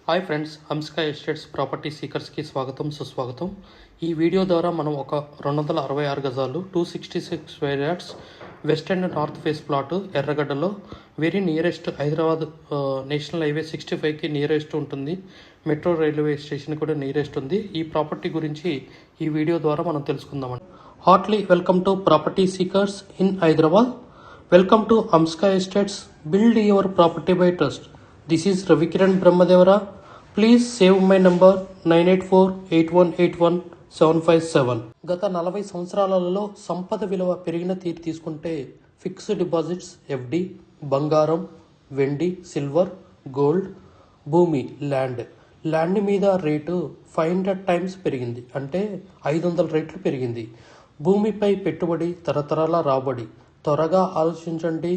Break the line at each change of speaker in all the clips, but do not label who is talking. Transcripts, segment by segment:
Hi friends, హంస్కా estates property సీకర్స్కి స్వాగతం సుస్వాగతం. ఈ వీడియో ద్వారా మనం ఒక 266 గజాలు 266 square yards west and north face plot ఎర్రగడ్డలో very nearest Hyderabad national highway 65కి నియరెస్ట్ ఉంటుంది. మెట్రో రైల్వే స్టేషన్ కూడా నియరెస్ట్ ఉంది. ఈ ప్రాపర్టీ గురించి ఈ వీడియో ద్వారా మనం తెలుసుకుందామండి. Heartly welcome to property seekers in Hyderabad. Welcome to Hamska estates, build your property by trust. This is Ravikiran Brahmadevara. Please save my number 9848181757. గత 40 సంవత్సరాలలో సంపద విలువ పెరిగిన తీరు తీసుకుంటే ఫిక్స్డ్ డిపాజిట్స్, ఎఫ్డి, బంగారం, వెండి, సిల్వర్, గోల్డ్, భూమి, ల్యాండ్ మీద రేటు 500 టైమ్స్ పెరిగింది, అంటే 500 రెట్లు పెరిగింది. భూమిపై పెట్టుబడి తరతరాల రాబడి. త్వరగా ఆలోచించండి,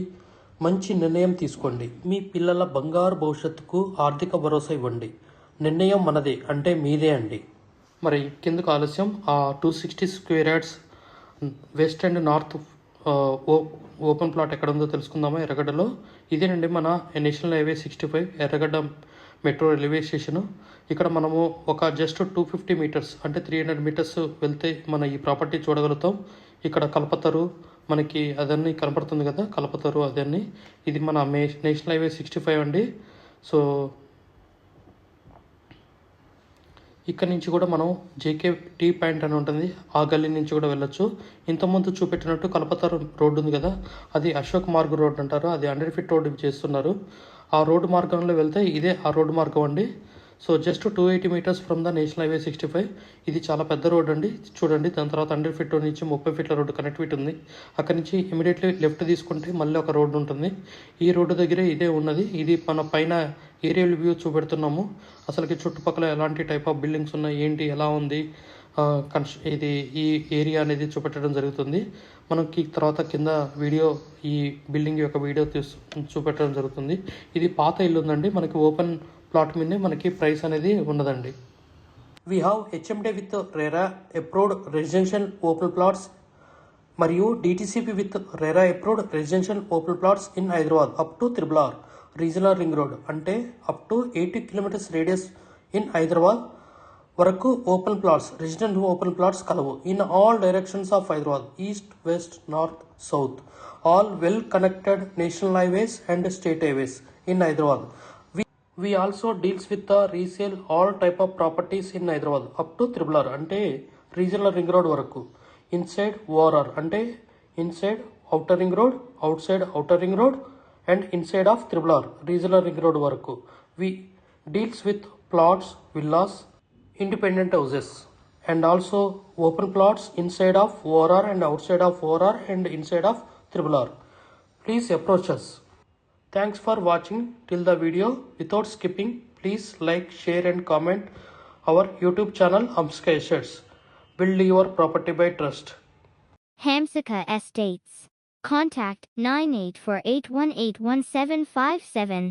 మంచి నిర్ణయం తీసుకోండి. మీ పిల్లల బంగారు భవిష్యత్తుకు ఆర్థిక భరోసా ఇవ్వండి. నిర్ణయం మనదే, అంటే మీదే అండి. మరి కిందకు ఆలస్యం, ఆ 260 square yards west and north open plot ఎక్కడ ఉందో తెలుసుకుందామా. ఎర్రగడ్డలో ఇదేనండి మన నేషనల్ హైవే 65 ఎర్రగడ్డ మెట్రో రైల్వే స్టేషను. ఇక్కడ మనము ఒక జస్ట్ 250 మీటర్స్ అంటే 300 మీటర్స్ వెళ్తే మన ఈ ప్రాపర్టీ చూడగలుగుతాం. ఇక్కడ కల్పతరు మనకి అదన్నీ కనపడుతుంది కదా, కల్పతరు అదన్నీ. ఇది మన నేషనల్ హైవే 65 అండి. సో ఇక్కడ నుంచి కూడా మనం జేకే టీ పాయింట్ అని ఉంటుంది, ఆ గల్లీ నుంచి కూడా వెళ్ళొచ్చు. ఇంతకుముందు చూపెట్టినట్టు కల్పతరు రోడ్డు ఉంది కదా, అది అశోక్ మార్గ్ రోడ్ అంటారు. అది 100 ఫీట్ రోడ్డు చేస్తున్నారు. ఆ రోడ్డు మార్గంలో వెళ్తే ఇదే ఆ రోడ్డు మార్గం అండి. So just 280 metres from the national highway 65. ఇది చాలా పెద్ద రోడ్ అండి, చూడండి. దాని తర్వాత 100 ఫీట్ రోడ్ నుంచి 30 ఫీట్ల రోడ్డు కనెక్టివిటీ ఉంది. అక్కడి నుంచి ఇమీడియట్లీ లెఫ్ట్ తీసుకుంటే మళ్ళీ ఒక రోడ్డు ఉంటుంది. ఈ రోడ్డు దగ్గరే ఇదే ఉన్నది. ఇది మన పైన ఏరియల్ వ్యూ చూపెడుతున్నాము. అసలుకి చుట్టుపక్కల ఎలాంటి టైప్ ఆఫ్ బిల్డింగ్స్ ఉన్నాయి, ఏంటి, ఎలా ఉంది, ఇది ఈ ఏరియా అనేది చూపెట్టడం జరుగుతుంది. మనకి తర్వాత కింద వీడియో, ఈ బిల్డింగ్ యొక్క వీడియో చూపెట్టడం జరుగుతుంది. ఇది పాత ఇల్లు ఉందండి, మనకి ఓపెన్ ప్లాట్ మీదే మనకి ప్రైస్ అనేది ఉన్నదండి. We have HMDA with RERA approved residential open plots మరియు DTCP with RERA approved residential open plots in Hyderabad up to triple R regional ring road, అంటే up to 80 kilometres radius in Hyderabad వరకు open plots, resident open plots కలవు. In all directions of Hyderabad, east, west, north, south, all well connected national highways and state highways in Hyderabad. We also deals with the resale all type of properties in Hyderabad up to triple R, అంటే regional ring road వరకు. Inside ORR, అంటే inside outer ring road, outside outer ring road and inside of triple R regional ring road వరకు. We deals with plots, villas, independent houses and also open plots inside of ORR and outside of ORR and inside of Triple R. Please approach us. Thanks for watching till the video. Without skipping, please like, share and comment our YouTube channel Hamsika Estates. Build your property by trust.
Hamsika Estates. Contact 9848181757.